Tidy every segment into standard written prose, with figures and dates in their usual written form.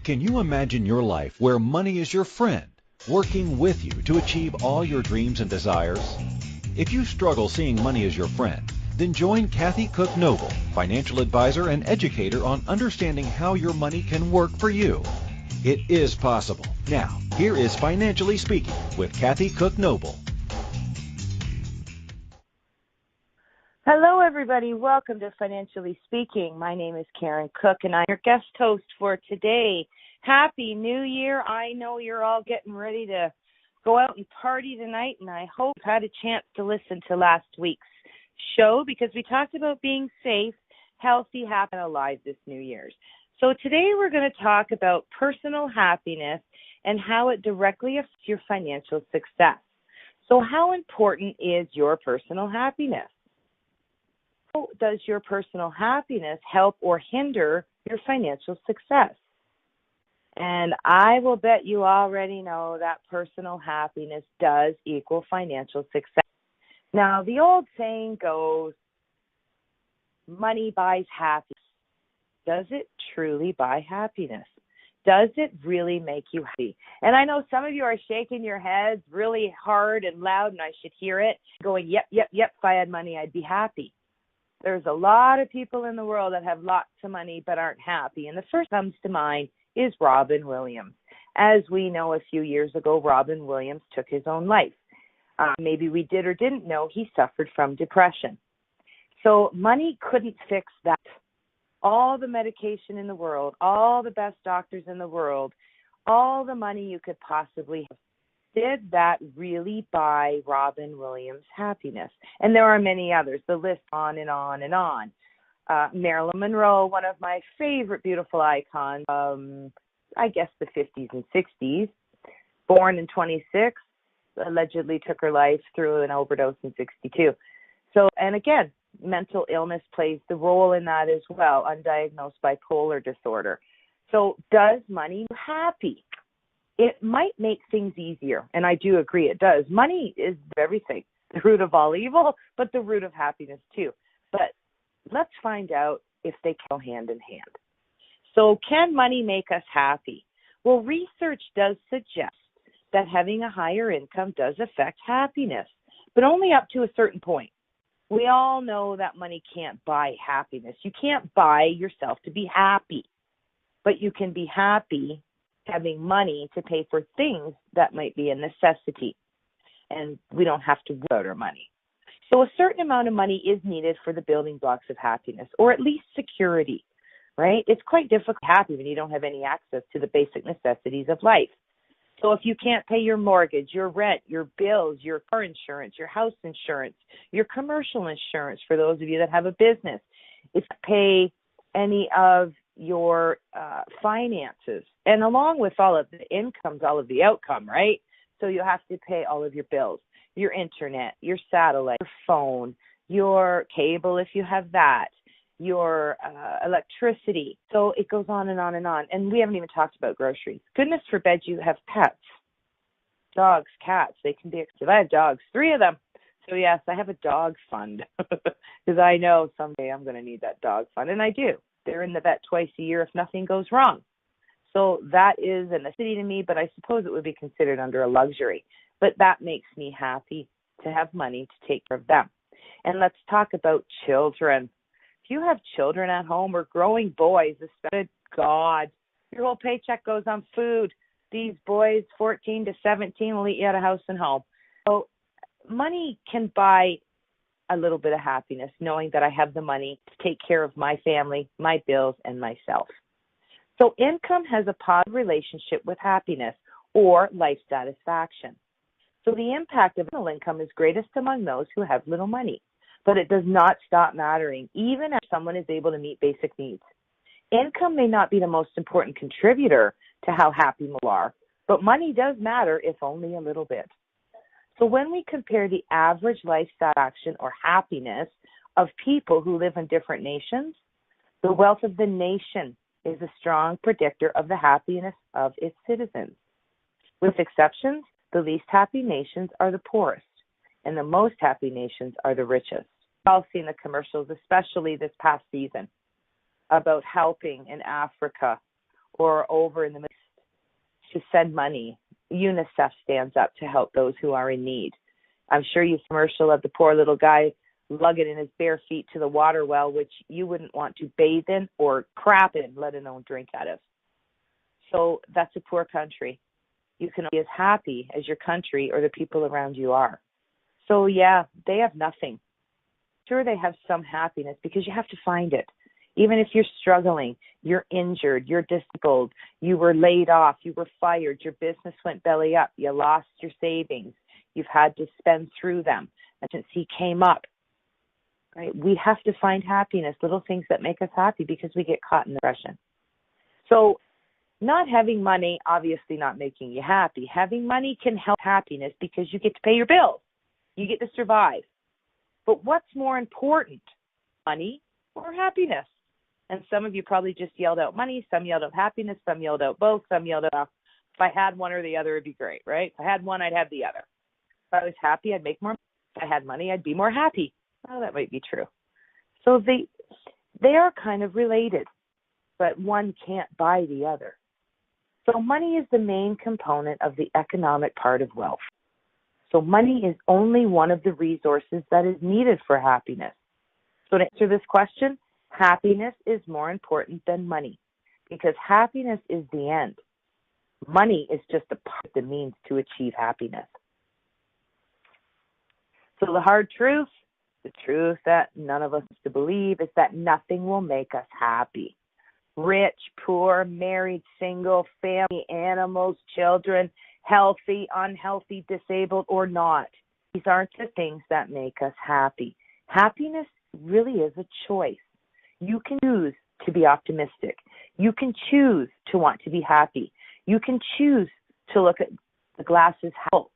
Can you imagine your life where money is your friend, working with you to achieve all your dreams and desires? If you struggle seeing money as your friend, then join Kathy Cook Noble, financial advisor and educator on understanding how your money can work for you. It is possible. Now, here is Financially Speaking with Kathy Cook Noble. Hello, everybody. Welcome to Financially Speaking. My name is Karen Cook, and I'm your guest host for today. Happy New Year. I know you're all getting ready to go out and party tonight, and I hope you had a chance to listen to last week's show because we talked about being safe, healthy, happy, and alive this New Year's. So today we're going to talk about personal happiness and how it directly affects your financial success. So how important is your personal happiness? How does your personal happiness help or hinder your financial success? And I will bet you already know that personal happiness does equal financial success. Now, the old saying goes, money buys happiness. Does it truly buy happiness? Does it really make you happy? And I know some of you are shaking your heads really hard and loud, and I should hear it, going, yep, if I had money, I'd be happy. There's a lot of people in the world that have lots of money but aren't happy. And the first comes to mind is Robin Williams. As we know, a few years ago, Robin Williams took his own life. Maybe we did or didn't know he suffered from depression. So money couldn't fix that. All the medication in the world, all the best doctors in the world, all the money you could possibly have. Did that really buy Robin Williams happiness? And there are many others. The list on and on and on. Marilyn Monroe, one of my favorite beautiful icons, I guess the 50s and 60s, born in 26, allegedly took her life through an overdose in 62. So, and again, mental illness plays the role in that as well, undiagnosed bipolar disorder. So does money make you happy? It might make things easier, and I do agree it does. Money is everything, the root of all evil, but the root of happiness too. But let's find out if they go hand in hand. So can money make us happy? Well, research does suggest that having a higher income does affect happiness, but only up to a certain point. We all know that money can't buy happiness. You can't buy yourself to be happy, but you can be happy having money to pay for things that might be a necessity, and we don't have to worry about our money. So a certain amount of money is needed for the building blocks of happiness, or at least security, right? It's quite difficult to be happy when you don't have any access to the basic necessities of life. So if you can't pay your mortgage, your rent, your bills, your car insurance, your house insurance, your commercial insurance for those of you that have a business, if you pay any of your finances, and along with all of the incomes, all of the outcome, right? So you have to pay all of your bills, your internet, your satellite, your phone, your cable if you have that, your electricity. So it goes on and on and on. And we haven't even talked about groceries. Goodness forbid you have pets, dogs, cats. They can be expensive. I have dogs, 3 of them. So yes, I have a dog fund because I know someday I'm going to need that dog fund, and I do. They're in the vet twice a year if nothing goes wrong. So that is a necessity to me, but I suppose it would be considered under a luxury. But that makes me happy to have money to take care of them. And let's talk about children. If you have children at home or growing boys, especially, God, your whole paycheck goes on food. These boys, 14 to 17, will eat you out of house and home. So money can buy a little bit of happiness, knowing that I have the money to take care of my family, my bills, and myself. So income has a positive relationship with happiness or life satisfaction. So the impact of income is greatest among those who have little money, but it does not stop mattering, even if someone is able to meet basic needs. Income may not be the most important contributor to how happy you are, but money does matter, if only a little bit. So when we compare the average life satisfaction or happiness of people who live in different nations, the wealth of the nation is a strong predictor of the happiness of its citizens. With exceptions, the least happy nations are the poorest, and the most happy nations are the richest. I've all seen the commercials, especially this past season, about helping in Africa or over in the Middle East to send money. UNICEF stands up to help those who are in need. I'm sure you've seen a commercial of the poor little guy lugging in his bare feet to the water well, which you wouldn't want to bathe in or crap in, let alone drink out of. So that's a poor country. You can be as happy as your country or the people around you are. So yeah, they have nothing. Sure, they have some happiness because you have to find it. Even if you're struggling, you're injured, you're disabled, you were laid off, you were fired, your business went belly up, you lost your savings, you've had to spend through them, emergency came up, right? We have to find happiness, little things that make us happy because we get caught in depression. So not having money, obviously not making you happy. Having money can help happiness because you get to pay your bills. You get to survive. But what's more important, money or happiness? And some of you probably just yelled out money, some yelled out happiness, some yelled out both, some yelled out, if I had one or the other, it'd be great, right? If I had one, I'd have the other. If I was happy, I'd make more money. If I had money, I'd be more happy. Well, that might be true. So they are kind of related, but one can't buy the other. So money is the main component of the economic part of wealth. So money is only one of the resources that is needed for happiness. So to answer this question, happiness is more important than money because happiness is the end. Money is just a part of the means to achieve happiness. So the hard truth, the truth that none of us to believe is that nothing will make us happy. Rich, poor, married, single, family, animals, children, healthy, unhealthy, disabled, or not. These aren't the things that make us happy. Happiness really is a choice. You can choose to be optimistic. You can choose to want to be happy. You can choose to look at the glass as half full.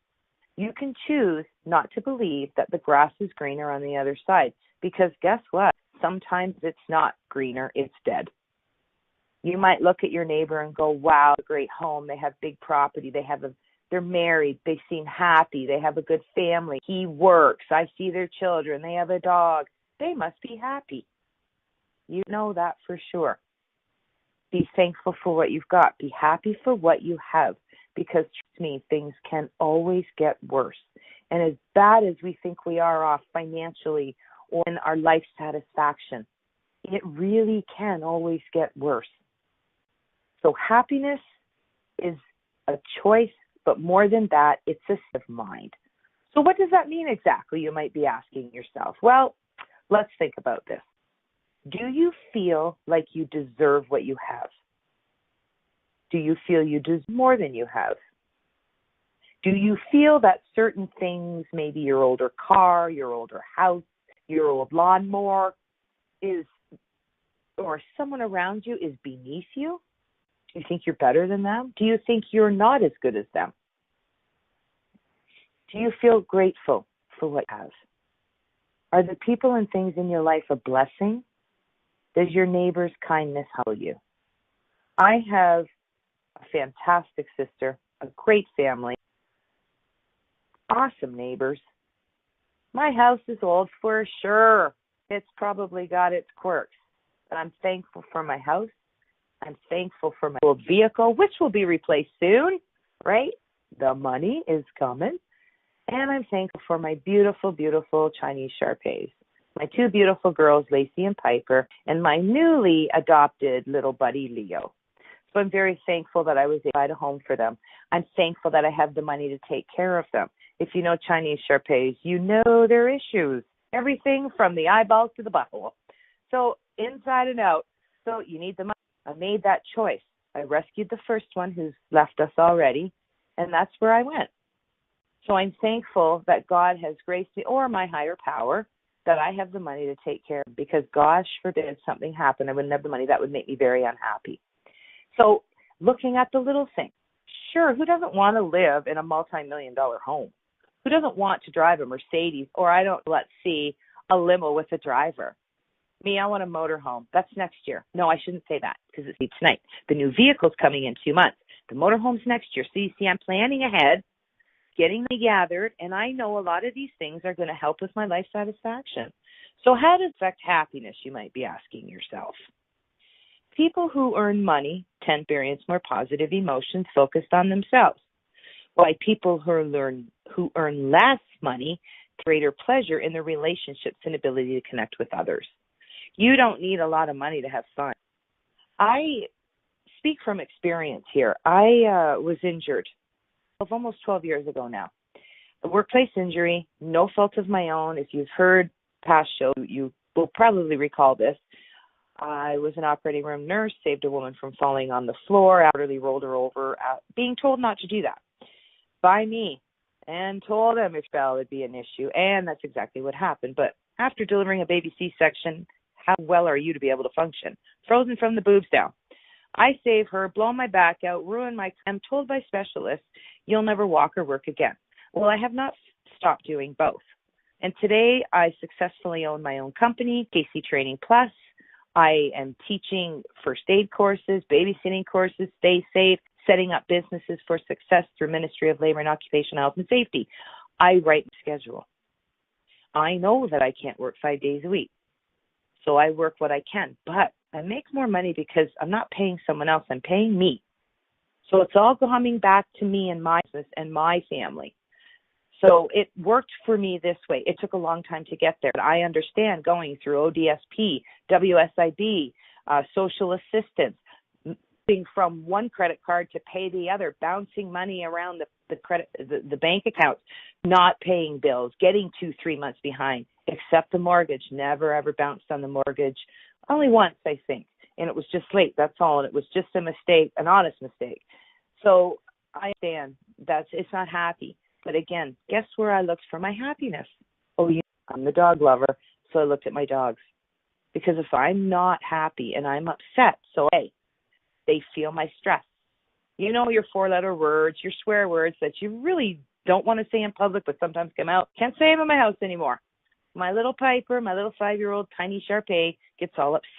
You can choose not to believe that the grass is greener on the other side because guess what? Sometimes it's not greener, it's dead. You might look at your neighbor and go, wow, great home. They have big property. They're married. They seem happy. They have a good family. He works. I see their children. They have a dog. They must be happy. You know that for sure. Be thankful for what you've got. Be happy for what you have because, trust me, things can always get worse. And as bad as we think we are off financially or in our life satisfaction, it really can always get worse. So happiness is a choice, but more than that, it's a state of mind. So what does that mean exactly, you might be asking yourself? Well, let's think about this. Do you feel like you deserve what you have? Do you feel you deserve more than you have? Do you feel that certain things, maybe your older car, your older house, your old lawnmower, or someone around you is beneath you? Do you think you're better than them? Do you think you're not as good as them? Do you feel grateful for what you have? Are the people and things in your life a blessing? Does your neighbor's kindness humble you? I have a fantastic sister, a great family, awesome neighbors. My house is old for sure. It's probably got its quirks, but I'm thankful for my house. I'm thankful for my old vehicle, which will be replaced soon, right? The money is coming. And I'm thankful for my beautiful, beautiful Chinese Shar-Peis. My two beautiful girls, Lacey and Piper, and my newly adopted little buddy, Leo. So I'm very thankful that I was able to provide a home for them. I'm thankful that I have the money to take care of them. If you know Chinese Shar-Peis, you know their issues. Everything from the eyeballs to the butthole. So inside and out. So you need the money. I made that choice. I rescued the first one who's left us already, and that's where I went. So I'm thankful that God has graced me, or my higher power, that I have the money to take care of, because gosh forbid something happened, I wouldn't have the money. That would make me very unhappy. So looking at the little things, sure, who doesn't want to live in a multi-million-dollar home? Who doesn't want to drive a Mercedes, or a limo with a driver? Me, I want a motorhome. That's next year. No, I shouldn't say that because it's tonight. The new vehicle's coming in 2 months. The motorhome's next year. So you see, I'm planning ahead, getting me gathered, and I know a lot of these things are going to help with my life satisfaction. So how does it affect happiness, you might be asking yourself? People who earn money tend to experience more positive emotions focused on themselves, while people who earn less money take greater pleasure in their relationships and ability to connect with others. You don't need a lot of money to have fun. I speak from experience here. I was injured almost 12 years ago now. A workplace injury, no fault of my own. If you've heard past shows, you will probably recall this. I was an operating room nurse, saved a woman from falling on the floor, elderly rolled her over, being told not to do that by me, and told them if that would be an issue. And that's exactly what happened. But after delivering a baby C-section, how well are you to be able to function? Frozen from the boobs down. I save her, blow my back out, ruin my... I'm told by specialists, you'll never walk or work again. Well, I have not stopped doing both. And today, I successfully own my own company, Casey Training Plus. I am teaching first aid courses, babysitting courses, stay safe, setting up businesses for success through Ministry of Labor and Occupational Health and Safety. I write a schedule. I know that I can't work 5 days a week, so I work what I can. But I make more money because I'm not paying someone else. I'm paying me. So it's all coming back to me and my business and my family. So it worked for me this way. It took a long time to get there. But I understand going through ODSP, WSIB, social assistance, moving from one credit card to pay the other, bouncing money around the bank accounts, not paying bills, getting 2-3 months behind, except the mortgage. Never, ever bounced on the mortgage. Only once, I think. And it was just late. That's all. And it was just a mistake, an honest mistake. So I understand it's not happy. But again, guess where I looked for my happiness? Oh, I'm the dog lover, so I looked at my dogs. Because if I'm not happy and I'm upset, so hey, they feel my stress. You know your 4-letter words, your swear words that you really don't want to say in public, but sometimes come out. Can't say them in my house anymore. My little Piper, my little 5-year-old tiny Shar-Pei gets all upset,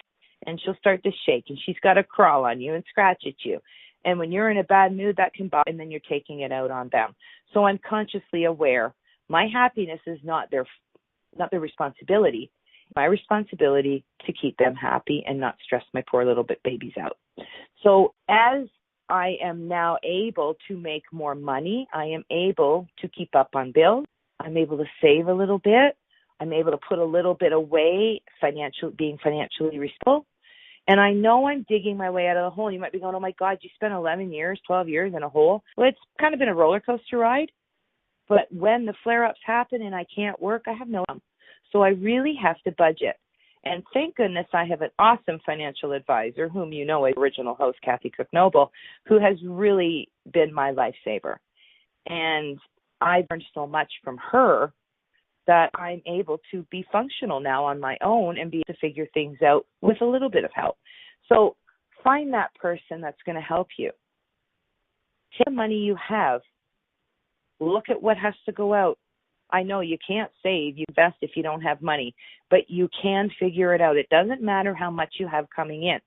and she'll start to shake, and she's got to crawl on you and scratch at you. And when you're in a bad mood, that can bother, and then you're taking it out on them. So I'm consciously aware. My happiness is not their responsibility. My responsibility to keep them happy and not stress my poor little babies out. So as I am now able to make more money, I am able to keep up on bills. I'm able to save a little bit. I'm able to put a little bit away, being financially responsible. And I know I'm digging my way out of the hole. You might be going, oh, my God, you spent 11 years, 12 years in a hole. Well, it's kind of been a roller coaster ride. But when the flare-ups happen and I can't work, I have no income. So I really have to budget. And thank goodness I have an awesome financial advisor, whom you know as original host, Kathy Cook Noble, who has really been my lifesaver. And I've learned so much from her that I'm able to be functional now on my own and be able to figure things out with a little bit of help. So find that person that's going to help you. Take the money you have. Look at what has to go out. I know you can't save, you invest if you don't have money, but you can figure it out. It doesn't matter how much you have coming in.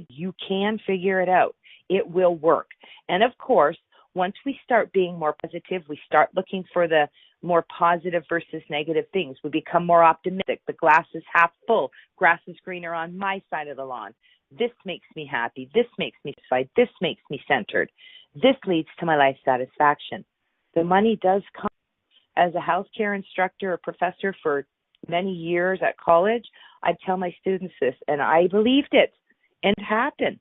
You can figure it out. It will work. And of course, once we start being more positive, we start looking for the more positive versus negative things. We become more optimistic. The glass is half full. Grass is greener on my side of the lawn. This makes me happy. This makes me satisfied. This makes me centered. This leads to my life satisfaction. The money does come. As a healthcare instructor or professor for many years at college, I'd tell my students this, and I believed it, and it happened.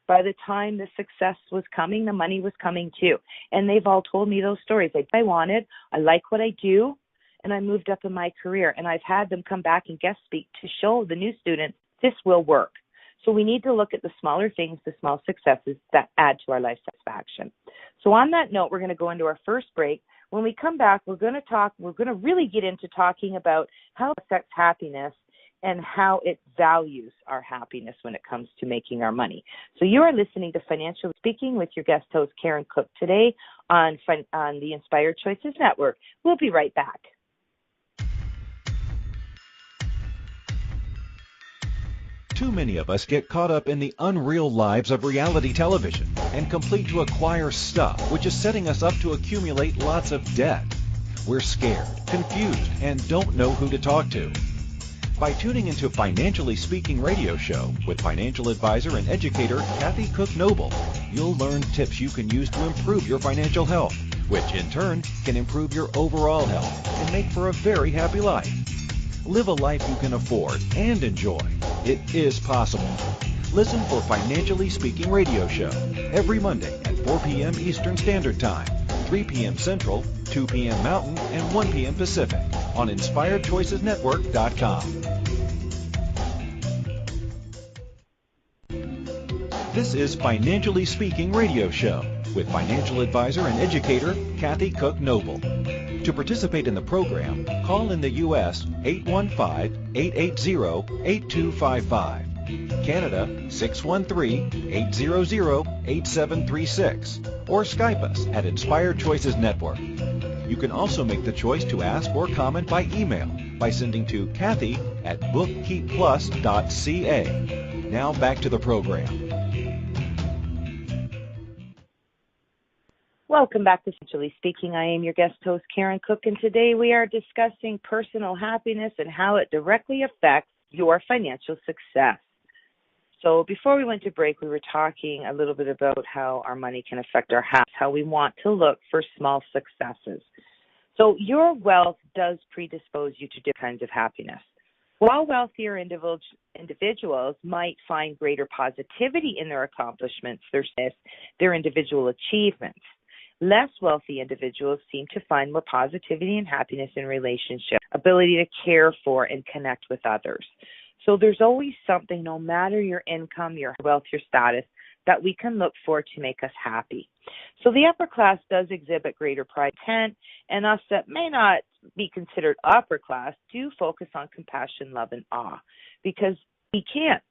By the time the success was coming, the money was coming too. And they've all told me those stories. I wanted, I like what I do, and I moved up in my career. And I've had them come back and guest speak to show the new students this will work. So we need to look at the smaller things, the small successes that add to our life satisfaction. So on that note, we're going to go into our first break. When we come back, we're going to really get into talking about how it affects happiness and how it values our happiness when it comes to making our money. So you are listening to Financially Speaking with your guest host, Karen Cook, today on the Inspired Choices Network. We'll be right back. Too many of us get caught up in the unreal lives of reality television and complete to acquire stuff, which is setting us up to accumulate lots of debt. We're scared, confused, and don't know who to talk to. By tuning into Financially Speaking Radio Show with financial advisor and educator Kathy Cook Noble, you'll learn tips you can use to improve your financial health, which in turn can improve your overall health and make for a very happy life. Live a life you can afford and enjoy. It is possible. Listen for Financially Speaking Radio Show every Monday at 4 p.m. Eastern Standard Time, 3 p.m. Central, 2 p.m. Mountain, and 1 p.m. Pacific on InspiredChoicesNetwork.com. This is Financially Speaking Radio Show with financial advisor and educator Kathy Cook Noble. To participate in the program, call in the U.S. 815-880-8255, Canada 613-800-8736, or Skype us at Inspired Choices Network. You can also make the choice to ask or comment by email by sending to Kathy at bookkeepplus.ca. Now back to the program. Welcome back to Financially Speaking. I am your guest host, Karen Cook, and today we are discussing personal happiness and how it directly affects your financial success. So before we went to break, we were talking a little bit about how our money can affect our happiness, how we want to look for small successes. So your wealth does predispose you to different kinds of happiness. While wealthier individuals might find greater positivity in their accomplishments, their individual achievements, less wealthy individuals seem to find more positivity and happiness in relationships, ability to care for and connect with others. So there's always something, no matter your income, your wealth, your status, that we can look for to make us happy. So the upper class does exhibit greater pride, and us that may not be considered upper class do focus on compassion, love, and awe, because we can't.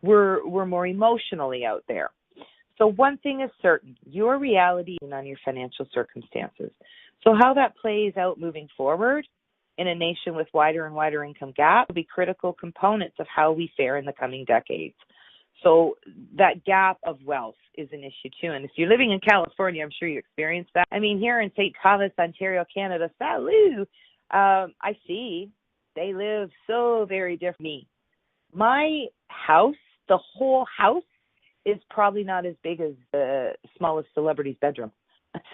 We're more emotionally out there. So one thing is certain, your reality is on your financial circumstances. So how that plays out moving forward in a nation with wider and wider income gap will be critical components of how we fare in the coming decades. So that gap of wealth is an issue too. And if you're living in California, I'm sure you experienced that. I mean, here in St. Thomas, Ontario, Canada, salut, I see they live so very different. Me, my house, the whole house, is probably not as big as the smallest celebrity's bedroom.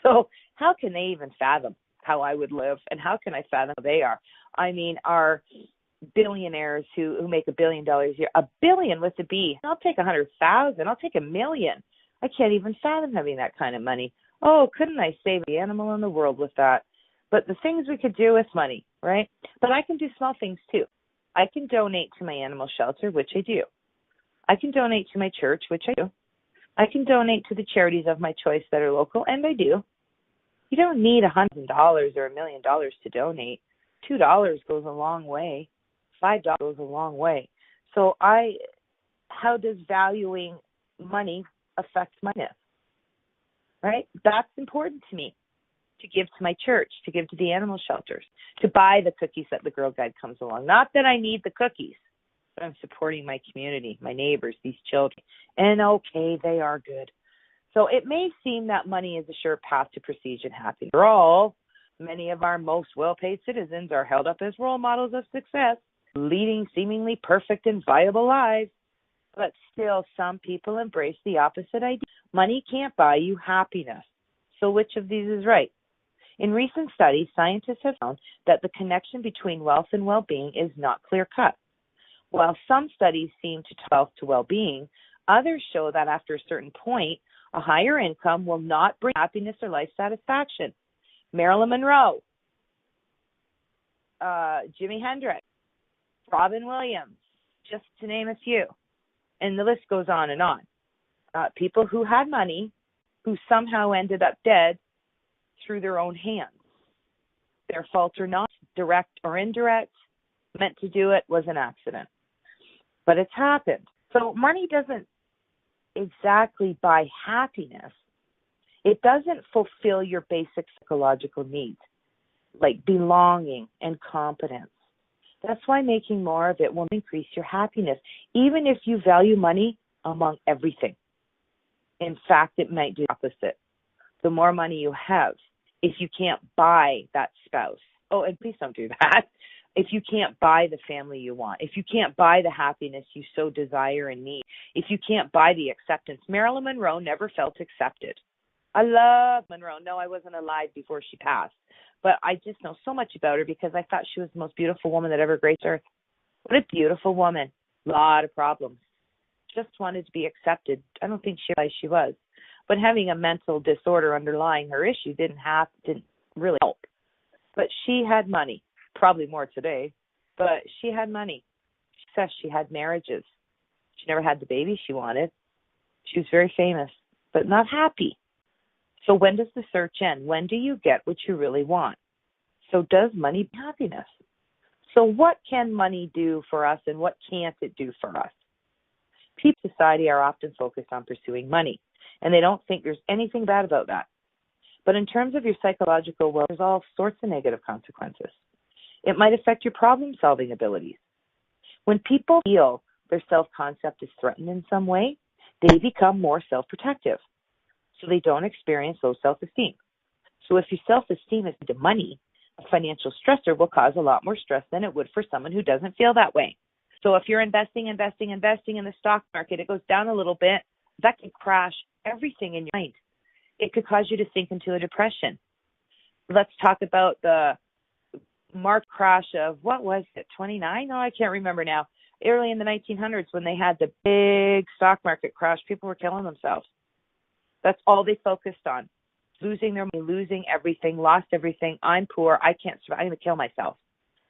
So how can they even fathom how I would live, and how can I fathom how they are? I mean, our billionaires who make $1 billion a year, $1 billion with a B. I'll take 100,000. I'll take $1 million. I can't even fathom having that kind of money. Oh, couldn't I save the animal in the world with that? But the things we could do with money, right? But I can do small things too. I can donate to my animal shelter, which I do. I can donate to my church, which I do. I can donate to the charities of my choice that are local, and I do. You don't need $100,000 or $1 million to donate. $2 goes a long way. $5 goes a long way. So how does valuing money affect my life? Right? That's important to me, to give to my church, to give to the animal shelters, to buy the cookies that the Girl Guide comes along. Not that I need the cookies, but I'm supporting my community, my neighbors, these children. And okay, they are good. So it may seem that money is a sure path to prestige and happiness. After all, many of our most well-paid citizens are held up as role models of success, leading seemingly perfect and viable lives. But still, some people embrace the opposite idea. Money can't buy you happiness. So which of these is right? In recent studies, scientists have found that the connection between wealth and well-being is not clear-cut. While some studies seem to tie wealth to well-being, others show that after a certain point, a higher income will not bring happiness or life satisfaction. Marilyn Monroe, Jimi Hendrix, Robin Williams, just to name a few. And the list goes on and on. People who had money who somehow ended up dead through their own hands. Their fault or not, direct or indirect, meant to do it, was an accident. But it's happened. So money doesn't exactly buy happiness. It doesn't fulfill your basic psychological needs, like belonging and competence. That's why making more of it will increase your happiness, even if you value money among everything. In fact, it might do the opposite. The more money you have, if you can't buy that spouse, oh, and please don't do that. if you can't buy the family you want, if you can't buy the happiness you so desire and need, if you can't buy the acceptance. Marilyn Monroe never felt accepted. I love Monroe. No, I wasn't alive before she passed, but I just know so much about her because I thought she was the most beautiful woman that ever graced earth. What a beautiful woman. A lot of problems. Just wanted to be accepted. I don't think she realized she was. But having a mental disorder underlying her issue didn't really help. But she had money. Probably more today, but she had money. She says she had marriages. She never had the baby she wanted. She was very famous, but not happy. So when does the search end? When do you get what you really want? So does money bring happiness? So what can money do for us and what can't it do for us? People in society are often focused on pursuing money, and they don't think there's anything bad about that. But in terms of your psychological well, there's all sorts of negative consequences. It might affect your problem-solving abilities. When people feel their self-concept is threatened in some way, they become more self-protective, so they don't experience low self-esteem. So if your self-esteem is into money, a financial stressor will cause a lot more stress than it would for someone who doesn't feel that way. So if you're investing in the stock market, it goes down a little bit, that can crash everything in your mind. It could cause you to sink into a depression. Let's talk about the market crash of, what was it, 29? Oh, I can't remember now. Early in the 1900s when they had the big stock market crash, people were killing themselves. That's all they focused on. Losing their money, losing everything, lost everything. I'm poor. I can't survive. I'm going to kill myself.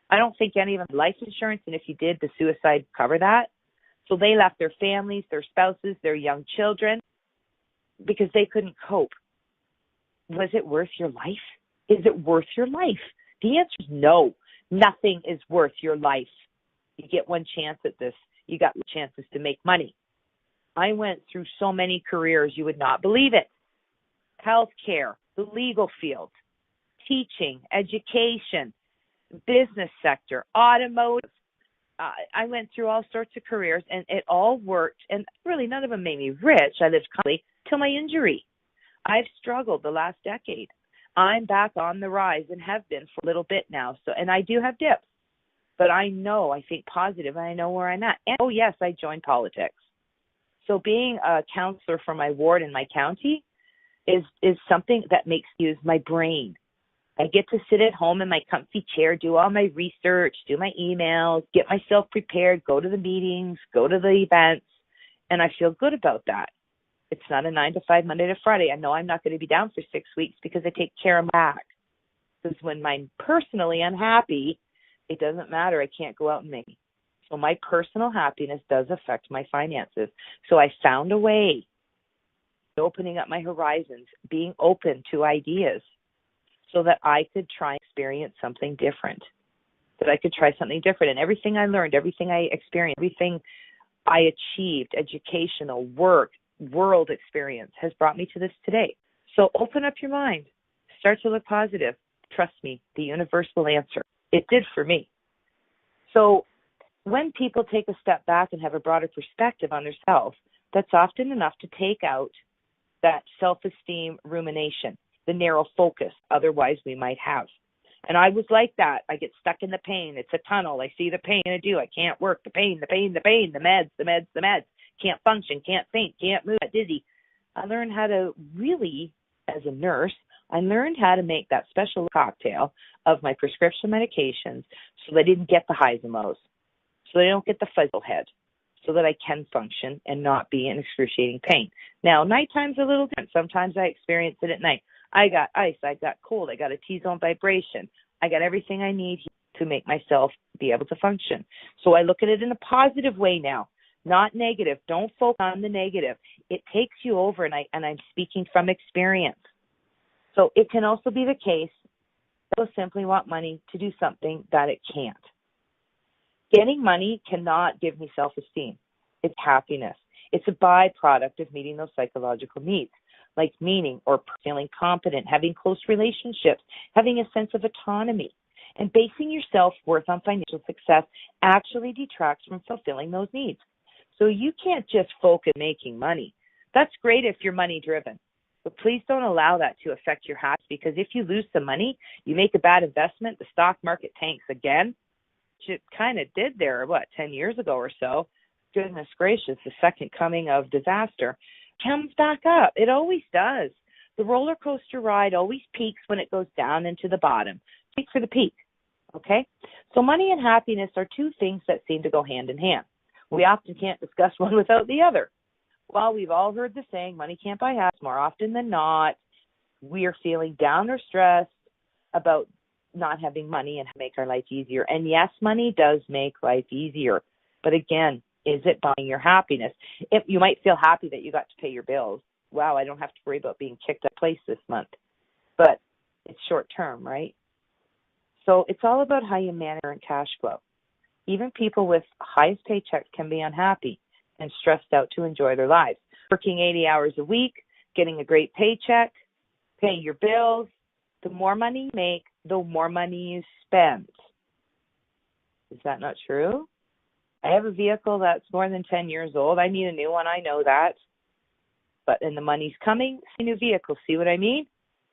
I don't think any of them had life insurance, and if you did, the suicide cover that. So they left their families, their spouses, their young children because they couldn't cope. Was it worth your life? Is it worth your life? The answer is no. Nothing is worth your life. You get one chance at this. You got chances to make money. I went through so many careers, you would not believe it. Healthcare, the legal field, teaching, education, business sector, automotive. I went through all sorts of careers, and it all worked. And really, none of them made me rich. I lived comfortably till my injury. I've struggled the last decade. I'm back on the rise and have been for a little bit now. So, and I do have dips, but I think positive, and I know where I'm at. And, oh, yes, I joined politics. So being a counselor for my ward in my county is something that makes me use my brain. I get to sit at home in my comfy chair, do all my research, do my emails, get myself prepared, go to the meetings, go to the events, and I feel good about that. It's not a 9 to 5, Monday to Friday. I know I'm not going to be down for 6 weeks because I take care of my back. Because when I'm personally unhappy, it doesn't matter. I can't go out and make it. So my personal happiness does affect my finances. So I found a way, opening up my horizons, being open to ideas so that I could try and experience something different, And everything I learned, everything I experienced, everything I achieved, educational, work, world experience has brought me to this today. So open up your mind. Start to look positive. Trust me, the universe will answer. It did for me. So when people take a step back and have a broader perspective on themselves, that's often enough to take out that self-esteem rumination, the narrow focus otherwise we might have. And I was like that. I get stuck in the pain. It's a tunnel. I see the pain. I can't work. The pain, the meds. Can't function, can't think, can't move, dizzy. I learned how to really, as a nurse, I learned how to make that special cocktail of my prescription medications so that I didn't get the highs and lows, so that I don't get the fuzzle head, so that I can function and not be in excruciating pain. Now, nighttime's a little different. Sometimes I experience it at night. I got ice, I got cold, I got a T-zone vibration. I got everything I need to make myself be able to function. So I look at it in a positive way now. Not negative. Don't focus on the negative. It takes you over, and I'm speaking from experience. So it can also be the case that you'll simply want money to do something that it can't. Getting money cannot give me self-esteem. It's happiness. It's a byproduct of meeting those psychological needs, like meaning or feeling competent, having close relationships, having a sense of autonomy. And basing your self-worth on financial success actually detracts from fulfilling those needs. So you can't just focus on making money. That's great if you're money-driven, but please don't allow that to affect your happiness, because if you lose some money, you make a bad investment, the stock market tanks again, it kind of did there, 10 years ago or so. Goodness gracious, the second coming of disaster comes back up. It always does. The roller coaster ride always peaks when it goes down into the bottom. Peak for the peak, okay? So money and happiness are two things that seem to go hand in hand. We often can't discuss one without the other. Well, we've all heard the saying, money can't buy happiness. More often than not, we are feeling down or stressed about not having money and make our life easier. And yes, money does make life easier. But again, is it buying your happiness? You might feel happy that you got to pay your bills. Wow, I don't have to worry about being kicked out of place this month. But it's short term, right? So it's all about how you manage your cash flow. Even people with highest paychecks can be unhappy and stressed out to enjoy their lives. Working 80 hours a week, getting a great paycheck, paying your bills. The more money you make, the more money you spend. Is that not true? I have a vehicle that's more than 10 years old. I need a new one. I know that. And the money's coming. See, new vehicle. See what I mean?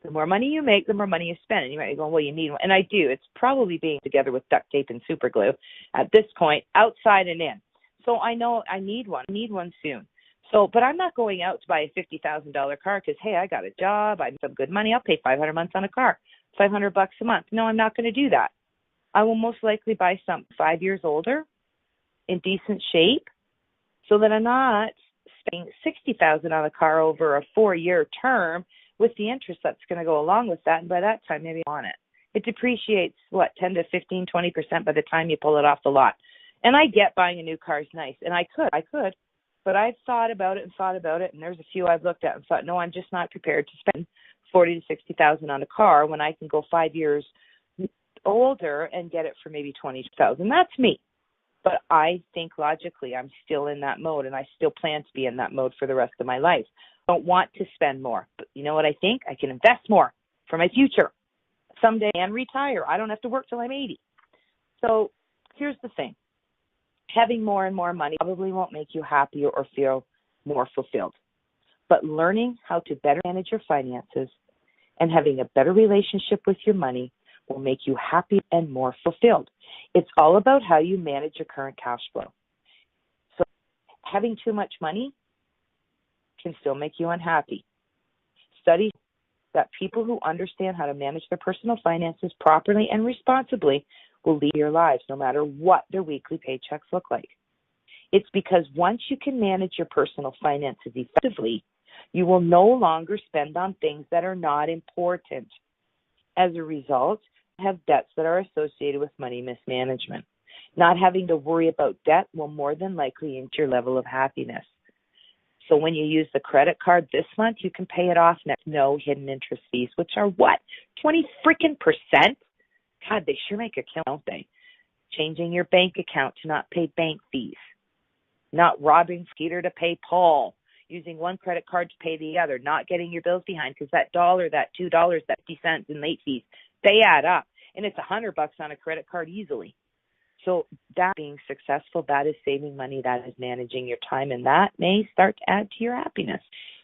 The more money you make, the more money you spend. And you might be going, well, you need one. And I do. It's probably being together with duct tape and super glue at this point, outside and in. So I know I need one. I need one soon. But I'm not going out to buy a $50,000 car because, hey, I got a job. I have some good money. I'll pay $500 a month on a car, $500 a month. No, I'm not going to do that. I will most likely buy something 5 years older in decent shape so that I'm not spending $60,000 on a car over a 4-year term with the interest that's going to go along with that. And by that time, maybe I want it. It depreciates, 10 to 15, 20% by the time you pull it off the lot. And I get buying a new car is nice. And I could. But I've thought about it, and there's a few I've looked at and thought, no, I'm just not prepared to spend $40,000 to $60,000 on a car when I can go 5 years older and get it for maybe $20,000. That's me. But I think logically I'm still in that mode, and I still plan to be in that mode for the rest of my life. I don't want to spend more. But you know what I think? I can invest more for my future someday and retire. I don't have to work till I'm 80. So here's the thing. Having more and more money probably won't make you happier or feel more fulfilled. But learning how to better manage your finances and having a better relationship with your money will make you happy and more fulfilled. It's all about how you manage your current cash flow. So having too much money can still make you unhappy. Studies that people who understand how to manage their personal finances properly and responsibly will lead your lives no matter what their weekly paychecks look like. It's because once you can manage your personal finances effectively, you will no longer spend on things that are not important. As a result, you have debts that are associated with money mismanagement. Not having to worry about debt will more than likely increase your level of happiness. So when you use the credit card this month, you can pay it off next. No hidden interest fees, which are what? 20% freaking? God, they sure make a kill, don't they? Changing your bank account to not pay bank fees. Not robbing Skeeter to pay Paul. Using one credit card to pay the other. Not getting your bills behind because that $1, that $2, that 50 cents in late fees, they add up. And it's $100 on a credit card easily. So that being successful, that is saving money, that is managing your time, and that may start to add to your happiness.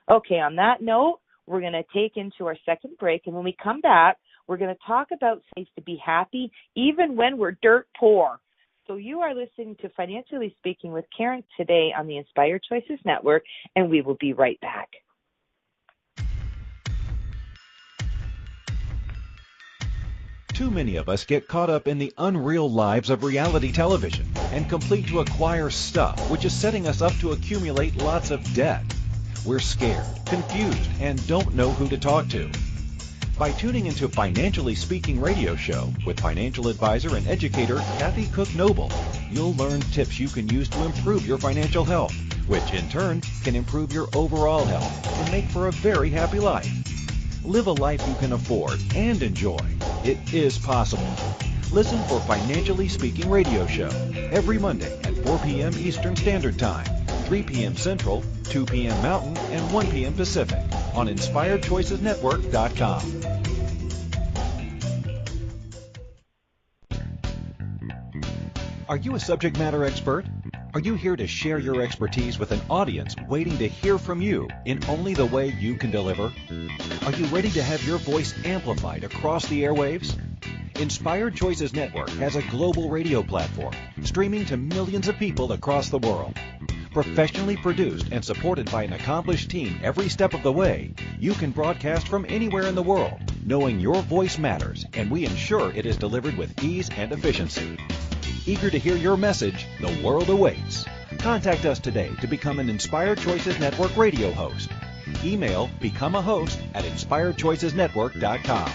Okay, on that note, we're going to take into our second break, and when we come back, we're going to talk about ways to be happy even when we're dirt poor. So you are listening to Financially Speaking with Karen today on the Inspired Choices Network, and we will be right back. Too many of us get caught up in the unreal lives of reality television and complete to acquire stuff, which is setting us up to accumulate lots of debt. We're scared, confused, and don't know who to talk to. By tuning into Financially Speaking radio show with financial advisor and educator Kathy Cook Noble, you'll learn tips you can use to improve your financial health, which in turn can improve your overall health and make for a very happy life. Live a life you can afford and enjoy. It is possible. Listen for Financially Speaking radio show every Monday at 4 p.m. Eastern Standard Time, 3 p.m. Central, 2 p.m. Mountain, and 1 p.m. Pacific on InspiredChoicesNetwork.com. Are you a subject matter expert? Are you here to share your expertise with an audience waiting to hear from you in only the way you can deliver? Are you ready to have your voice amplified across the airwaves? Inspired Choices Network has a global radio platform, streaming to millions of people across the world. Professionally produced and supported by an accomplished team every step of the way, you can broadcast from anywhere in the world, knowing your voice matters, and we ensure it is delivered with ease and efficiency. Eager to hear your message, the world awaits. Contact us today to become an Inspired Choices Network radio host. Email become a host at inspiredchoicesnetwork.com.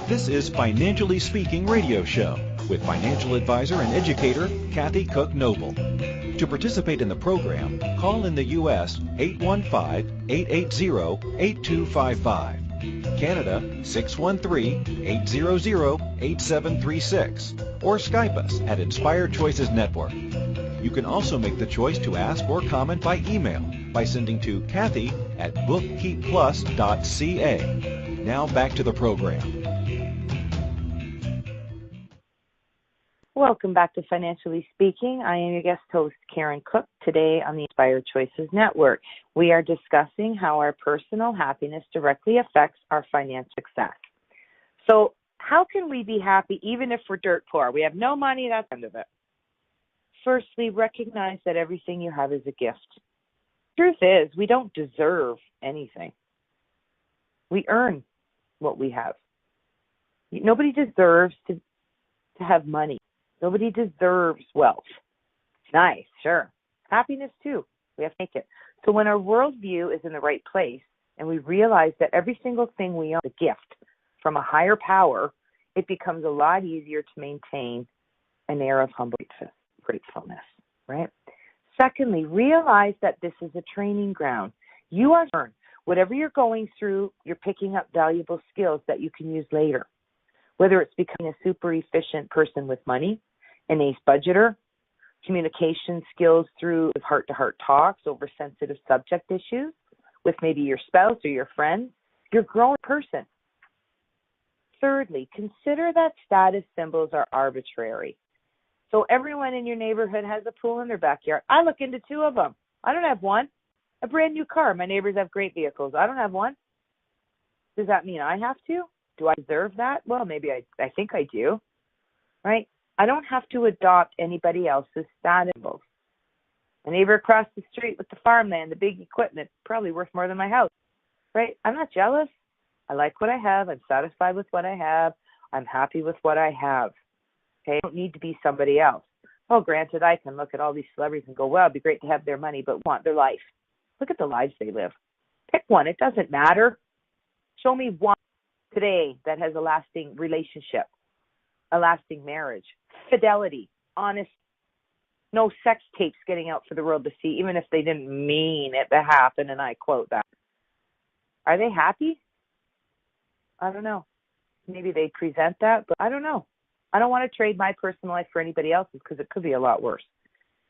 This is Financially Speaking Radio Show with financial advisor and educator Kathy Cook Noble. To participate in the program, call in the U.S. 815-880-8255, Canada 613-800-8736, or Skype us at Inspired Choices Network. You can also make the choice to ask or comment by email by sending to Kathy at bookkeepplus.ca. Now back to the program. Welcome back to Financially Speaking. I am your guest host, Karen Cook, today on the Inspired Choices Network. We are discussing how our personal happiness directly affects our financial success. So how can we be happy even if we're dirt poor? We have no money, that's the end of it. Firstly, recognize that everything you have is a gift. Truth is, we don't deserve anything. We earn what we have. Nobody deserves to have money. Nobody deserves wealth. It's nice, sure. Happiness, too. We have to make it. So when our worldview is in the right place and we realize that every single thing we own is a gift from a higher power, it becomes a lot easier to maintain an air of humble gratefulness, right? Secondly, realize that this is a training ground. You are learning. Whatever you're going through, you're picking up valuable skills that you can use later. Whether it's becoming a super efficient person with money, an ace budgeter, communication skills through heart-to-heart talks over sensitive subject issues with maybe your spouse or your friends, you're a growing person. Thirdly, consider that status symbols are arbitrary. So everyone in your neighborhood has a pool in their backyard. I look into two of them. I don't have one. A brand new car. My neighbors have great vehicles. I don't have one. Does that mean I have to? Do I deserve that? Well, maybe I think I do, right? I don't have to adopt anybody else's status symbols. A neighbor across the street with the farmland, the big equipment, probably worth more than my house, right? I'm not jealous. I like what I have. I'm satisfied with what I have. I'm happy with what I have. Okay, I don't need to be somebody else. Oh, granted, I can look at all these celebrities and go, well, it'd be great to have their money, but want their life. Look at the lives they live. Pick one. It doesn't matter. Show me one today that has a lasting relationship, a lasting marriage, fidelity, honest, no sex tapes getting out for the world to see, even if they didn't mean it to happen, and I quote that. Are they happy? I don't know. Maybe they present that, but I don't know. I don't want to trade my personal life for anybody else's because it could be a lot worse.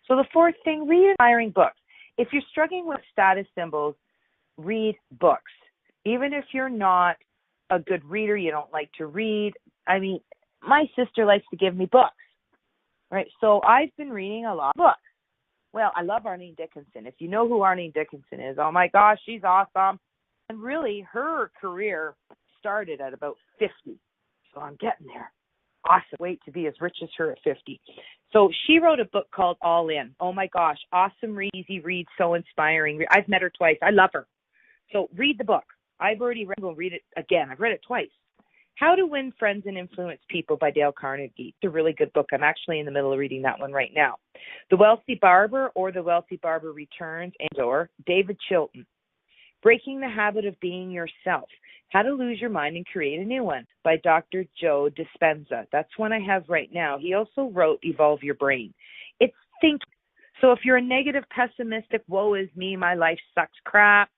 So the fourth thing, read inspiring books. If you're struggling with status symbols, read books. Even if you're not a good reader, you don't like to read. I mean, my sister likes to give me books, right? So I've been reading a lot of books. Well, I love Arlene Dickinson. If you know who Arlene Dickinson is, oh my gosh, she's awesome. And really, her career started at about 50. So I'm getting there. Awesome. Wait to be as rich as her at 50. So she wrote a book called All In. Oh my gosh, awesome read, easy read, so inspiring. I've met her twice. I love her. So read the book. I've already read it. We'll read it again. I've read it twice. How to Win Friends and Influence People by Dale Carnegie. It's a really good book. I'm actually in the middle of reading that one right now. The Wealthy Barber or The Wealthy Barber Returns and/or David Chilton. Breaking the Habit of Being Yourself. How to Lose Your Mind and Create a New One by Dr. Joe Dispenza. That's one I have right now. He also wrote Evolve Your Brain. It's think. So if you're a negative, pessimistic, woe is me, my life sucks crap.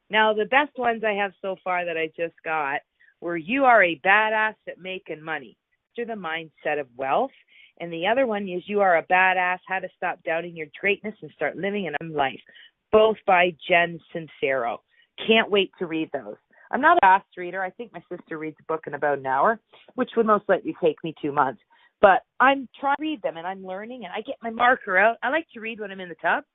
Now, the best ones I have so far that I just got were You Are a Badass at Making Money. To the Mindset of Wealth. And the other one is You Are a Badass, How to Stop Doubting Your Greatness and Start Living an Own Life. Both by Jen Sincero. Can't wait to read those. I'm not a fast reader. I think my sister reads a book in about an hour, which would most likely take me 2 months. But I'm trying to read them, and I'm learning, and I get my marker out. I like to read when I'm in the tub.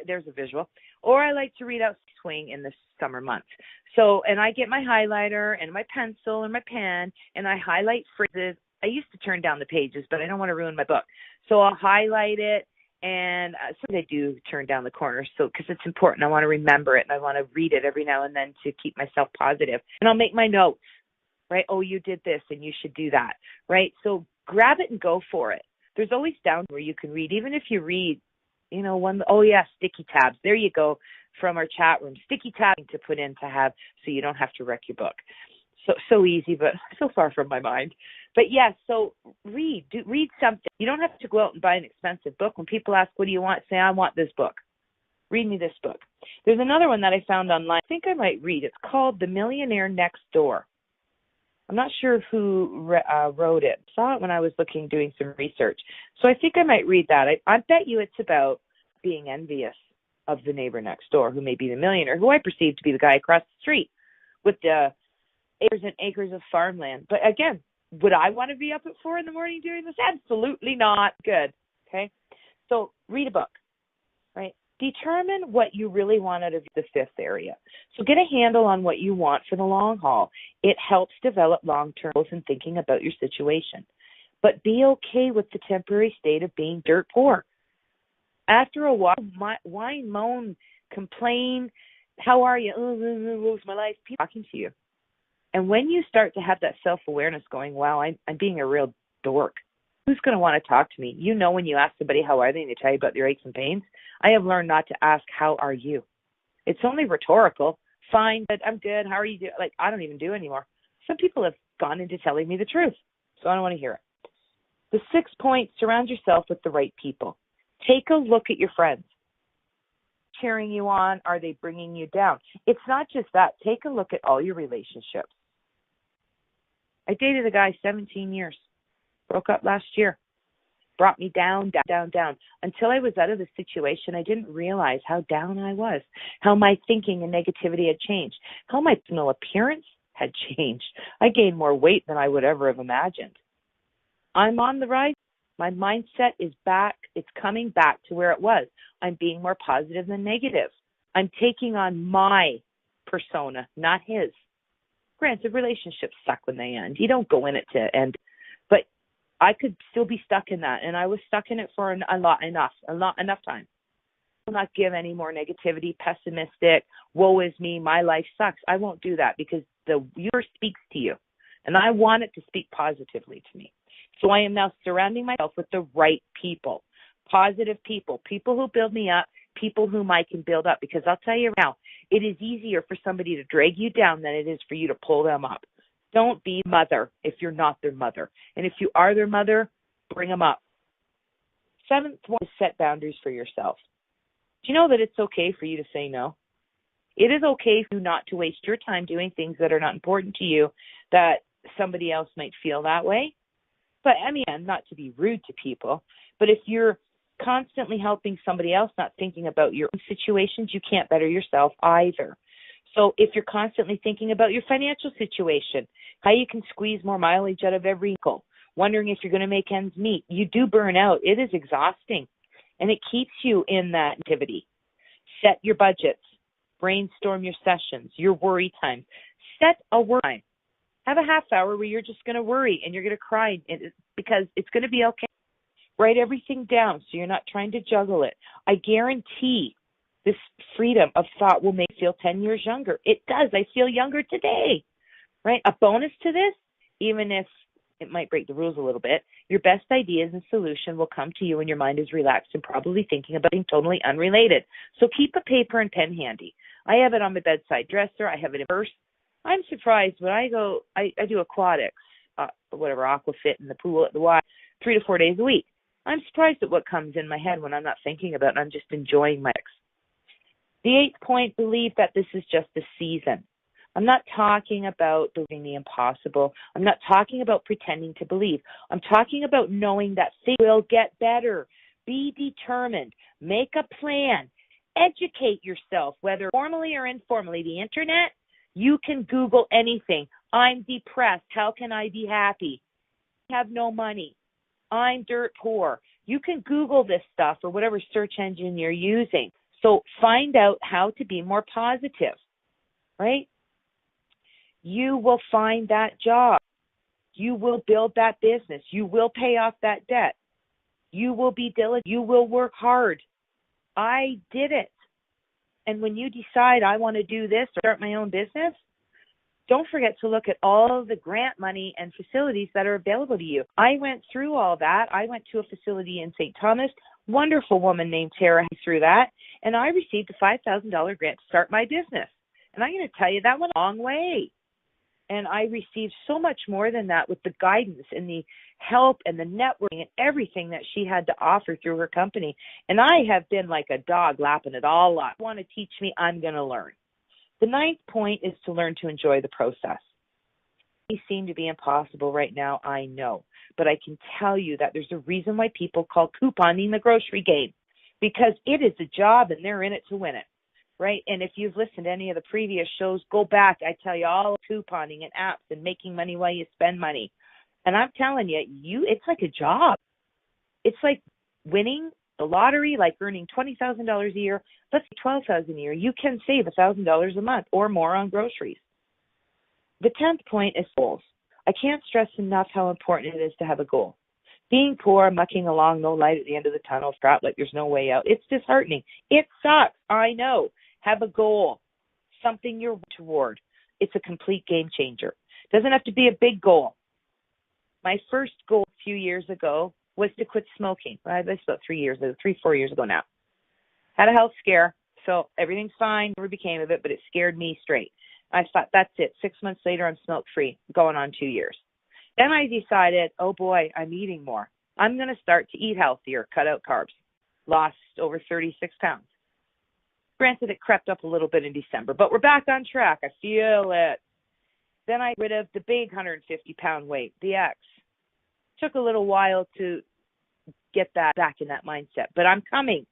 There's a visual. Or I like to read out swing in the summer months. So, and I get my highlighter and my pencil and my pen, and I highlight phrases. I used to turn down the pages, but I don't want to ruin my book. So I'll highlight it, and sometimes I do turn down the corners, so because it's important. I want to remember it, and I want to read it every now and then to keep myself positive. And I'll make my notes, right? Oh, you did this, and you should do that, right? So grab it and go for it. There's always down where you can read, even if you read, sticky tabs. There you go, from our chat room. Sticky tabbing to put in to have so you don't have to wreck your book. So easy, but so far from my mind. But yes, so read something. You don't have to go out and buy an expensive book. When people ask, what do you want? Say, I want this book. Read me this book. There's another one that I found online. I think I might read. It's called The Millionaire Next Door. I'm not sure who wrote it. I saw it when I was doing some research. So I think I might read that. I bet you it's about being envious of the neighbor next door who may be the millionaire, who I perceive to be the guy across the street with the acres and acres of farmland. But again, would I want to be up at 4 a.m. doing this? Absolutely not. Good. Okay. So read a book, right? Determine what you really want out of the fifth area. So get a handle on what you want for the long haul. It helps develop long-term goals in thinking about your situation. But be okay with the temporary state of being dirt poor. After a while, whine, moan, complain, how are you? What's my life? People talking to you. And when you start to have that self-awareness going, wow, I'm being a real dork. Who's going to want to talk to me? You know, when you ask somebody, how are they, and they tell you about their aches and pains, I have learned not to ask, how are you? It's only rhetorical. Fine, but I'm good. How are you doing? Like, I don't even do anymore. Some people have gone into telling me the truth, so I don't want to hear it. The 6th point, surround yourself with the right people. Take a look at your friends. Cheering you on? Are they bringing you down? It's not just that. Take a look at all your relationships. I dated a guy 17 years. Broke up last year. Brought me down. Until I was out of the situation, I didn't realize how down I was, how my thinking and negativity had changed, how my personal appearance had changed. I gained more weight than I would ever have imagined. I'm on the rise. My mindset is back. It's coming back to where it was. I'm being more positive than negative. I'm taking on my persona, not his. Granted, relationships suck when they end. You don't go in it to end. But I could still be stuck in that, and I was stuck in it for enough time. I will not give any more negativity, pessimistic, woe is me, my life sucks. I won't do that because the universe speaks to you, and I want it to speak positively to me. So I am now surrounding myself with the right people, positive people, people who build me up, people whom I can build up, because I'll tell you now, it is easier for somebody to drag you down than it is for you to pull them up. Don't be mother if you're not their mother. And if you are their mother, bring them up. 7th one is set boundaries for yourself. Do you know that it's okay for you to say no? It is okay for you not to waste your time doing things that are not important to you, that somebody else might feel that way. But I mean, not to be rude to people, but if you're constantly helping somebody else, not thinking about your own situations, you can't better yourself either. So if you're constantly thinking about your financial situation, how you can squeeze more mileage out of every vehicle, wondering if you're going to make ends meet, you do burn out. It is exhausting, and it keeps you in that activity. Set your budgets, brainstorm your sessions, your worry times. Set a worry time. Have a half hour where you're just going to worry and you're going to cry because it's going to be okay. Write everything down so you're not trying to juggle it. I guarantee this freedom of thought will make you feel 10 years younger. It does. I feel younger today, right? A bonus to this, even if it might break the rules a little bit, your best ideas and solution will come to you when your mind is relaxed and probably thinking about something totally unrelated. So keep a paper and pen handy. I have it on my bedside dresser. I have it in purse. I'm surprised when I do aquatics, aquafit in the pool at the Y 3 to 4 days a week. I'm surprised at what comes in my head when I'm not thinking about it. I'm just enjoying my ex. The 8th point, believe that this is just a season. I'm not talking about believing the impossible. I'm not talking about pretending to believe. I'm talking about knowing that things will get better. Be determined. Make a plan. Educate yourself, whether formally or informally. The internet, you can Google anything. I'm depressed. How can I be happy? I have no money. I'm dirt poor. You can Google this stuff or whatever search engine you're using. So find out how to be more positive, right? You will find that job. You will build that business. You will pay off that debt. You will be diligent. You will work hard. I did it. And when you decide I want to do this or start my own business, don't forget to look at all the grant money and facilities that are available to you. I went through all that. I went to a facility in St. Thomas, wonderful woman named Tara through that, and I received a $5,000 grant to start my business. And I'm going to tell you, that went a long way. And I received so much more than that with the guidance and the help and the networking and everything that she had to offer through her company. And I have been like a dog lapping it all up. Want to teach me, I'm going to learn. The ninth point is to learn to enjoy the process. They seem to be impossible right now, I know. But I can tell you that there's a reason why people call couponing the grocery game, because it is a job and they're in it to win it. Right? And if you've listened to any of the previous shows, go back. I tell you all couponing and apps and making money while you spend money. And I'm telling you, it's like a job. It's like winning the lottery, like earning $20,000 a year. Let's say $12,000 a year. You can save $1,000 a month or more on groceries. The 10th point is goals. I can't stress enough how important it is to have a goal. Being poor, mucking along, no light at the end of the tunnel, strapped like there's no way out. It's disheartening. It sucks. I know. Have a goal, something you're toward. It's a complete game changer. Doesn't have to be a big goal. My first goal a few years ago was to quit smoking. That's about 4 years ago now. Had a health scare, so everything's fine. Never became of it, but it scared me straight. I thought, that's it. 6 months later, I'm smoke-free, going on 2 years. Then I decided, oh boy, I'm eating more. I'm going to start to eat healthier, cut out carbs. Lost over 36 pounds. Granted, it crept up a little bit in December, but we're back on track. I feel it. Then I got rid of the big 150-pound weight, the X. Took a little while to get that back in that mindset, but I'm coming.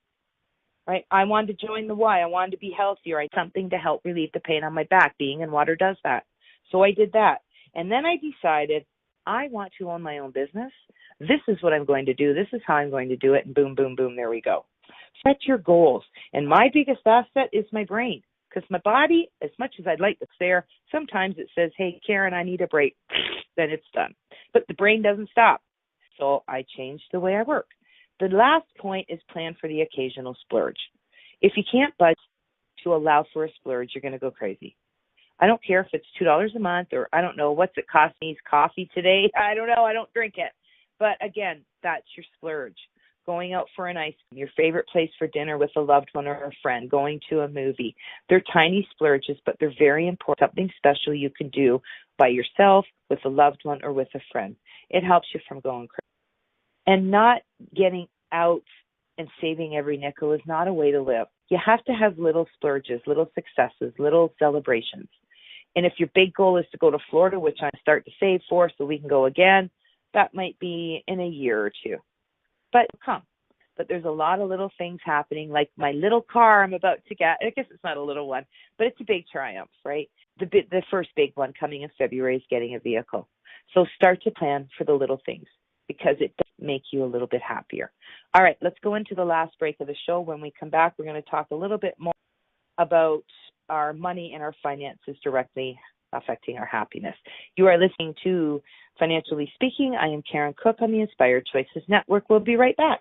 Right? I wanted to join the Y. I wanted to be healthier. I had something to help relieve the pain on my back. Being in water does that. So I did that. And then I decided I want to own my own business. This is what I'm going to do. This is how I'm going to do it. And boom, boom, boom, there we go. Set your goals. And my biggest asset is my brain, because my body, as much as I'd like it's there, sometimes it says, hey, Karen, I need a break. Then it's done. But the brain doesn't stop. So I changed the way I work. The last point is plan for the occasional splurge. If you can't budget to allow for a splurge, you're going to go crazy. I don't care if it's $2 a month or I don't know, what's it cost me coffee today? I don't know. I don't drink it. But again, that's your splurge. Going out for an ice cream, your favorite place for dinner with a loved one or a friend, going to a movie. They're tiny splurges, but they're very important. Something special you can do by yourself, with a loved one, or with a friend. It helps you from going crazy. And not getting out and saving every nickel is not a way to live. You have to have little splurges, little successes, little celebrations. And if your big goal is to go to Florida, which I start to save for so we can go again, that might be in a year or two. But come. But there's a lot of little things happening, like my little car I'm about to get. I guess it's not a little one, but it's a big triumph, right? The first big one coming in February is getting a vehicle. So start to plan for the little things, because it does make you a little bit happier. All right, let's go into the last break of the show. When we come back, we're going to talk a little bit more about our money and our finances directly affecting our happiness. You are listening to Financially Speaking. I am Karen Cook on the Inspired Choices Network. We'll be right back.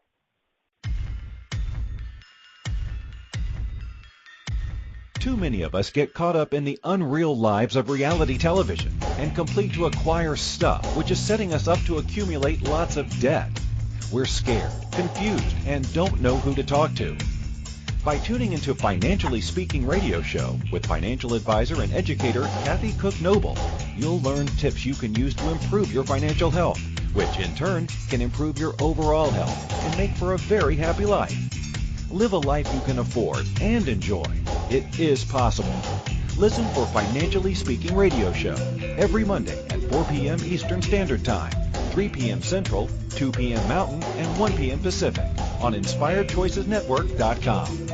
Too many of us get caught up in the unreal lives of reality television and complete to acquire stuff, which is setting us up to accumulate lots of debt. We're scared, confused, and don't know who to talk to. By tuning into Financially Speaking radio show with financial advisor and educator Kathy Cook Noble, you'll learn tips you can use to improve your financial health, which in turn can improve your overall health and make for a very happy life. Live a life you can afford and enjoy. It is possible. Listen for Financially Speaking radio show every Monday at 4 p.m. Eastern Standard Time, 3 p.m. Central, 2 p.m. Mountain, and 1 p.m. Pacific on InspiredChoicesNetwork.com.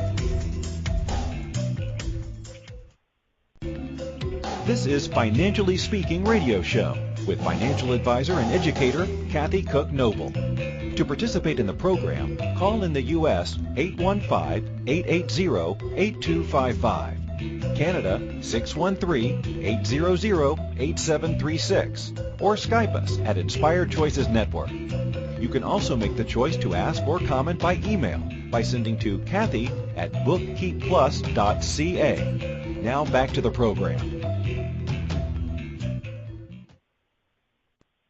This is Financially Speaking radio show. with financial advisor and educator Kathy Cook Noble. To participate in the program, call in the U.S. 815-880-8255. Canada 613-800-8736, or Skype us at Inspired Choices Network. You can also make the choice to ask or comment by email by sending to Kathy at bookkeepplus.ca. Now back to the program.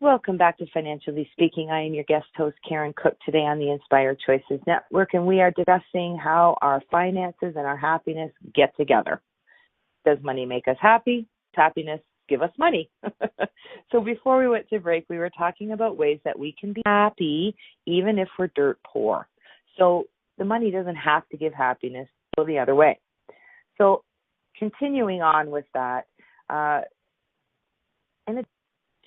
Welcome back to Financially Speaking. I am your guest host, Karen Cook, today on the Inspired Choices Network, and we are discussing how our finances and our happiness get together. Does money make us happy? Does happiness give us money? So before we went to break, we were talking about ways that we can be happy even if we're dirt poor. So the money doesn't have to give happiness, go the other way. So continuing on with that, in addition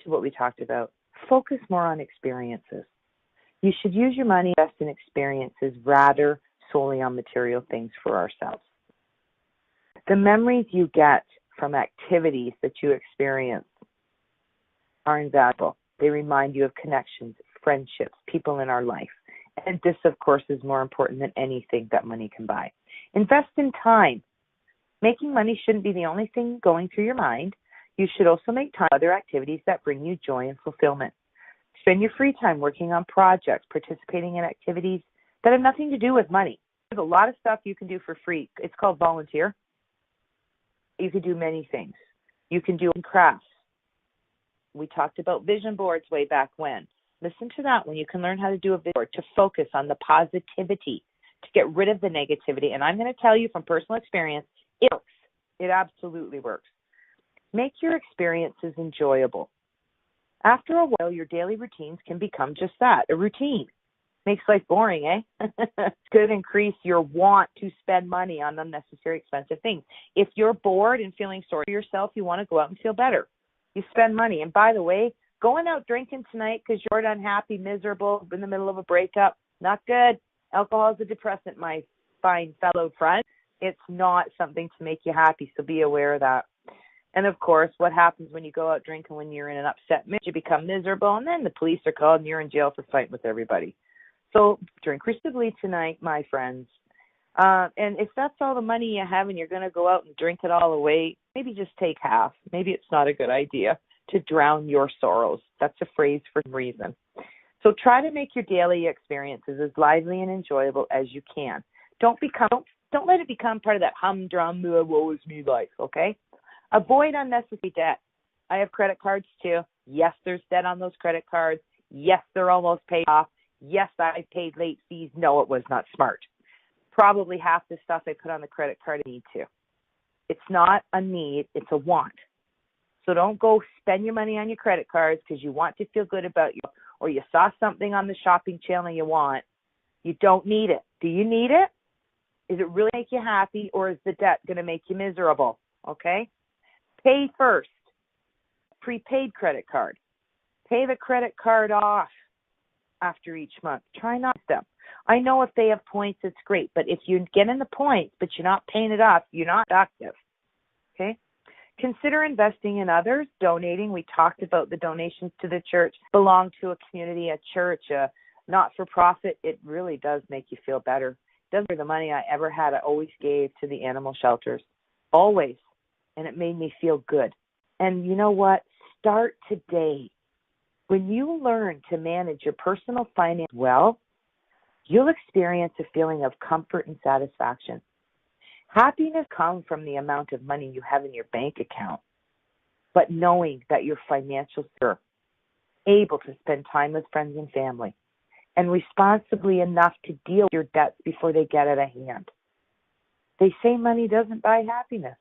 to what we talked about, focus more on experiences. You should use your money to invest in experiences rather solely on material things for ourselves. The memories you get from activities that you experience are invaluable. They remind you of connections, friendships, people in our life. And this, of course, is more important than anything that money can buy. Invest in time. Making money shouldn't be the only thing going through your mind. You should also make time for other activities that bring you joy and fulfillment. Spend your free time working on projects, participating in activities that have nothing to do with money. There's a lot of stuff you can do for free. It's called volunteer. You can do many things. You can do crafts. We talked about vision boards way back when. Listen to that when you can learn how to do a vision board, to focus on the positivity, to get rid of the negativity. And I'm going to tell you from personal experience, it works. It absolutely works. Make your experiences enjoyable. After a while, your daily routines can become just that, a routine. Makes life boring, eh? Could increase your want to spend money on unnecessary expensive things. If you're bored and feeling sorry for yourself, you want to go out and feel better. You spend money. And by the way, going out drinking tonight because you're unhappy, miserable, in the middle of a breakup, not good. Alcohol is a depressant, my fine fellow friend. It's not something to make you happy, so be aware of that. And, of course, what happens when you go out drinking when you're in an upset mood? You become miserable, and then the police are called, and you're in jail for fighting with everybody. So drink responsibly tonight, my friends. And if that's all the money you have and you're going to go out and drink it all away, maybe just take half. Maybe it's not a good idea to drown your sorrows. That's a phrase for a reason. So try to make your daily experiences as lively and enjoyable as you can. Don't let it become part of that humdrum, woe is me life, okay? Avoid unnecessary debt. I have credit cards too. Yes, there's debt on those credit cards. Yes, they're almost paid off. Yes, I paid late fees. No, it was not smart. Probably half the stuff I put on the credit card I need to. It's not a need, it's a want. So don't go spend your money on your credit cards because you want to feel good about you, or you saw something on the shopping channel you want. You don't need it. Do you need it? Is it really make you happy, or is the debt going to make you miserable? Okay? Pay first. Prepaid credit card. Pay the credit card off after each month. Try not to them. I know if they have points, it's great. But if you get in the points, but you're not paying it off, you're not active. Okay? Consider investing in others, donating. We talked about the donations to the church. Belong to a community, a church, a not-for-profit. It really does make you feel better. It doesn't matter the money I ever had, I always gave to the animal shelters. Always. And it made me feel good. And you know what? Start today. When you learn to manage your personal finance well, you'll experience a feeling of comfort and satisfaction. Happiness comes from the amount of money you have in your bank account, but knowing that you're financially secure, able to spend time with friends and family, and responsibly enough to deal with your debts before they get out of hand. They say money doesn't buy happiness,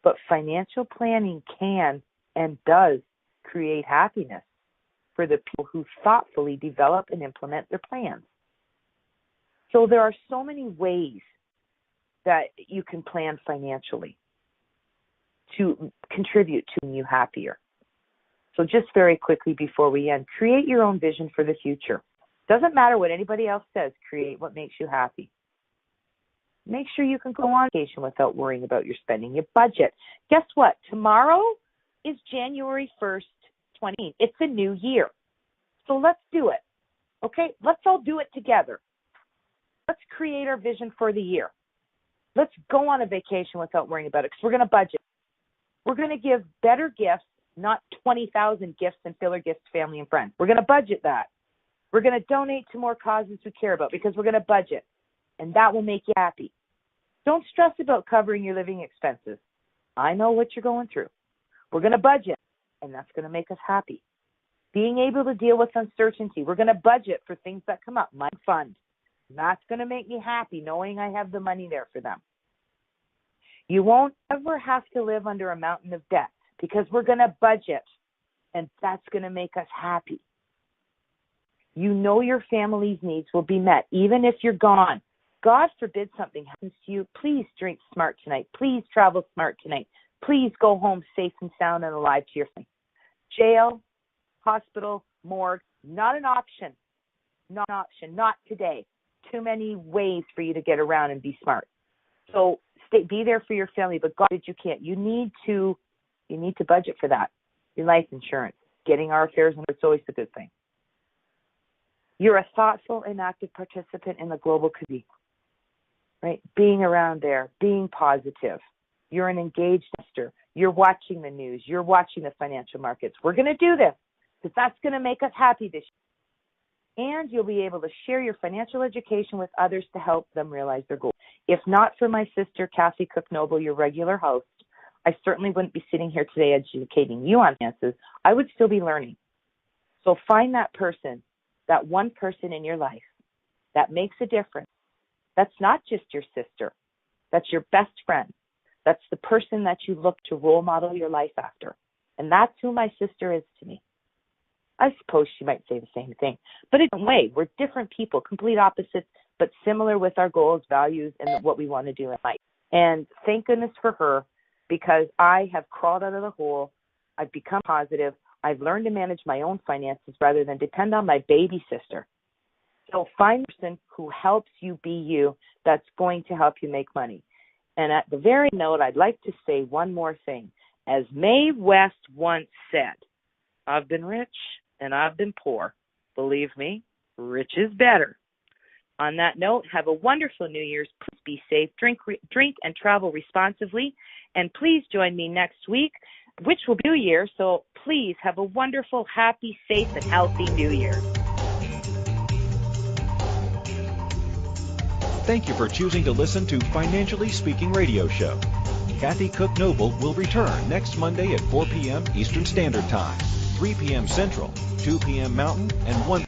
but financial planning can and does create happiness for the people who thoughtfully develop and implement their plans. So there are so many ways that you can plan financially to contribute to you happier. So just very quickly before we end, create your own vision for the future. Doesn't matter what anybody else says, create what makes you happy. Make sure you can go on vacation without worrying about your spending, your budget. Guess what? Tomorrow is January 1st, 2020. It's a new year. So let's do it. Okay? Let's all do it together. Let's create our vision for the year. Let's go on a vacation without worrying about it because we're going to budget. We're going to give better gifts, not 20,000 gifts and filler gifts to family and friends. We're going to budget that. We're going to donate to more causes we care about because we're going to budget, and that will make you happy. Don't stress about covering your living expenses. I know what you're going through. We're going to budget, and that's going to make us happy. Being able to deal with uncertainty. We're going to budget for things that come up. My fund. That's going to make me happy knowing I have the money there for them. You won't ever have to live under a mountain of debt because we're going to budget, and that's going to make us happy. You know your family's needs will be met even if you're gone. God forbid something happens to you. Please drink smart tonight. Please travel smart tonight. Please go home safe and sound and alive to your family. Jail, hospital, morgue, not an option. Not an option. Not today. Too many ways for you to get around and be smart. So be there for your family, but God, you can't. You need to budget for that. Your life insurance, getting our affairs in order, it's always a good thing. You're a thoughtful and active participant in the global community, right? Being around there, being positive. You're an engaged investor. You're watching the news. You're watching the financial markets. We're going to do this because that's going to make us happy this year. And you'll be able to share your financial education with others to help them realize their goals. If not for my sister, Kathy Cook Noble, your regular host, I certainly wouldn't be sitting here today educating you on finances. I would still be learning. So find that person, that one person in your life that makes a difference. That's not just your sister. That's your best friend. That's the person that you look to role model your life after. And that's who my sister is to me. I suppose she might say the same thing, but in a way, we're different people, complete opposites, but similar with our goals, values, and what we want to do in life. And thank goodness for her, because I have crawled out of the hole. I've become positive. I've learned to manage my own finances rather than depend on my baby sister. So find a person who helps you be you that's going to help you make money. And at the very note, I'd like to say one more thing. As Mae West once said, I've been rich and I've been poor. Believe me, rich is better. On that note, have a wonderful New Year's. Please be safe. Drink and travel responsibly. And please join me next week, which will be New Year. So please have a wonderful, happy, safe, and healthy New Year. Thank you for choosing to listen to Financially Speaking Radio Show. Kathy Cook Noble will return next Monday at 4 p.m. Eastern Standard Time, 3 p.m. Central, 2 p.m. Mountain, and 1